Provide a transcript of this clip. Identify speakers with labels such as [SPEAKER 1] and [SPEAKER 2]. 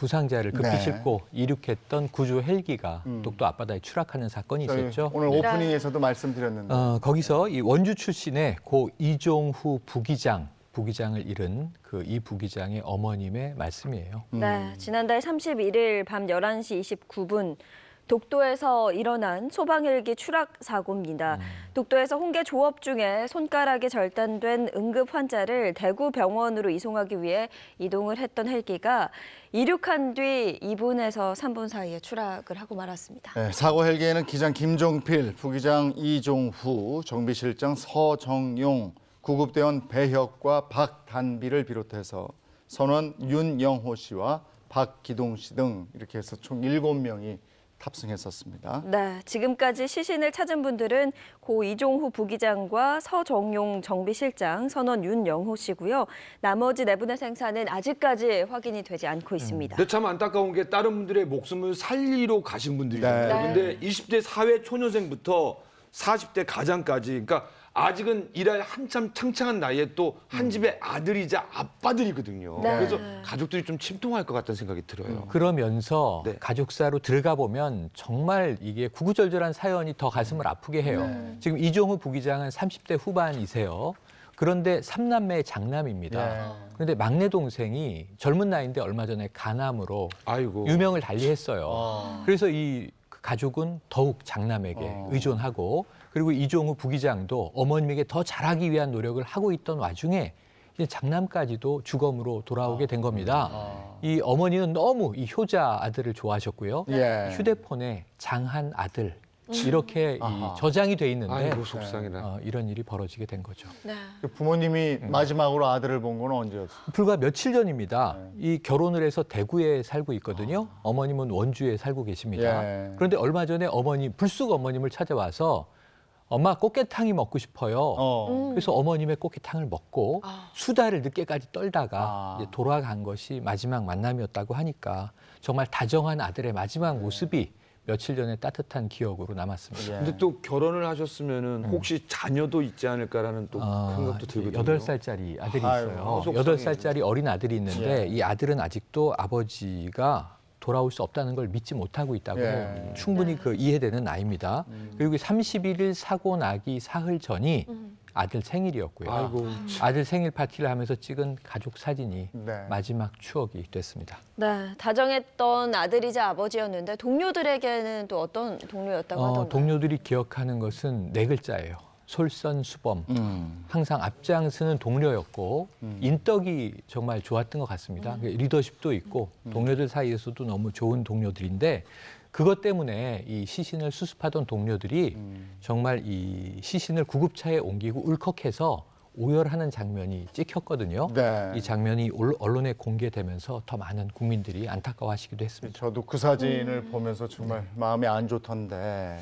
[SPEAKER 1] 부상자를 급히
[SPEAKER 2] 네.
[SPEAKER 1] 싣고 이륙했던 구조 헬기가 독도 앞바다에 추락하는 사건이
[SPEAKER 2] 저희
[SPEAKER 1] 있었죠.
[SPEAKER 2] 오늘 오프닝에서도 말씀드렸는데
[SPEAKER 1] 거기서 이 원주 출신의 고 이종후 부기장을 잃은 이 부기장의 어머님의 말씀이에요.
[SPEAKER 3] 네, 지난달 31일 밤 11시 29분 독도에서 일어난 소방헬기 추락 사고입니다. 독도에서 홍게 조업 중에 손가락이 절단된 응급 환자를 대구 병원으로 이송하기 위해 이동을 했던 헬기가 이륙한 뒤 2분에서 3분 사이에 추락을 하고 말았습니다.
[SPEAKER 2] 네, 사고 헬기에는 기장 김종필, 부기장 이종후, 정비실장 서정용, 구급대원 배혁과 박단비를 비롯해서 선원 윤영호 씨와 박기동 씨 등 이렇게 해서 총 7명이 탑승했었습니다.
[SPEAKER 3] 네, 지금까지 시신을 찾은 분들은 고 이종후 부기장과 서정용 정비실장, 선원 윤영호 씨고요. 나머지 4분의 생사는 아직까지 확인이 되지 않고 있습니다.
[SPEAKER 4] 근데 참 안타까운 게 다른 분들의 목숨을 살리러 가신 분들이잖아요.
[SPEAKER 2] 네.
[SPEAKER 4] 근데 20대 사회 초년생부터 40대 가장까지, 그러니까 아직은 일할 한참 창창한 나이에 또 한 집의 아들이자 아빠들이거든요.
[SPEAKER 3] 네.
[SPEAKER 4] 그래서 가족들이 좀 침통할 것 같다는 생각이 들어요.
[SPEAKER 1] 그러면서
[SPEAKER 4] 네.
[SPEAKER 1] 가족사로 들어가 보면 정말 이게 구구절절한 사연이 더 가슴을 아프게 해요. 지금 이종후 부기장은 30대 후반이세요. 그런데 3남매의 장남입니다.
[SPEAKER 2] 네.
[SPEAKER 1] 그런데 막내 동생이 젊은 나이인데 얼마 전에 간암으로
[SPEAKER 4] 아이고.
[SPEAKER 1] 유명을 달리했어요. 그래서 이 가족은 더욱 장남에게 의존하고, 그리고 이종후 부기장도 어머님에게 더 잘하기 위한 노력을 하고 있던 와중에 이제 장남까지도 주검으로 돌아오게 된 겁니다. 이 어머니는 너무 이 효자 아들을 좋아하셨고요.
[SPEAKER 2] 예.
[SPEAKER 1] 휴대폰에 장한 아들 이렇게 저장이 돼 있는데
[SPEAKER 4] 아이고 속상해라.
[SPEAKER 1] 이런 일이 벌어지게 된 거죠.
[SPEAKER 3] 네.
[SPEAKER 2] 부모님이 마지막으로 아들을 본 건 언제였어요?
[SPEAKER 1] 불과 며칠 전입니다. 이 결혼을 해서 대구에 살고 있거든요. 어머님은 원주에 살고 계십니다.
[SPEAKER 2] 예.
[SPEAKER 1] 그런데 얼마 전에 불쑥 어머님을 찾아와서 엄마 꽃게탕이 먹고 싶어요. 그래서 어머님의 꽃게탕을 먹고 수다를 늦게까지 떨다가 이제 돌아간 것이 마지막 만남이었다고 하니까 정말 다정한 아들의 마지막 모습이 며칠 전에 따뜻한 기억으로 남았습니다.
[SPEAKER 2] 예.
[SPEAKER 4] 근데 또 결혼을 하셨으면은 혹시 자녀도 있지 않을까라는 또 생각도 들거든요.
[SPEAKER 1] 8살짜리 아들이 있어요.
[SPEAKER 4] 속상해.
[SPEAKER 1] 8살짜리 어린 아들이 있는데
[SPEAKER 2] 예.
[SPEAKER 1] 이 아들은 아직도 아버지가 돌아올 수 없다는 걸 믿지 못하고 있다고
[SPEAKER 2] 예.
[SPEAKER 1] 해요. 충분히 이해되는 나이입니다. 그리고 31일 사고 나기 사흘 전이 아들 생일이었고요.
[SPEAKER 4] 아이고.
[SPEAKER 1] 아들 생일 파티를 하면서 찍은 가족 사진이
[SPEAKER 2] 네.
[SPEAKER 1] 마지막 추억이 됐습니다.
[SPEAKER 3] 네, 다정했던 아들이자 아버지였는데 동료들에게는 또 어떤 동료였다고 하던가요?
[SPEAKER 1] 동료들이 기억하는 것은 4글자예요. 솔선수범. 항상 앞장서는 동료였고 인덕이 정말 좋았던 것 같습니다. 리더십도 있고 동료들 사이에서도 너무 좋은 동료들인데 그것 때문에 이 시신을 수습하던 동료들이 정말 이 시신을 구급차에 옮기고 울컥해서 오열하는 장면이 찍혔거든요.
[SPEAKER 2] 네.
[SPEAKER 1] 이 장면이 언론에 공개되면서 더 많은 국민들이 안타까워하시기도 했습니다.
[SPEAKER 2] 저도 그 사진을 보면서 정말 마음이 안 좋던데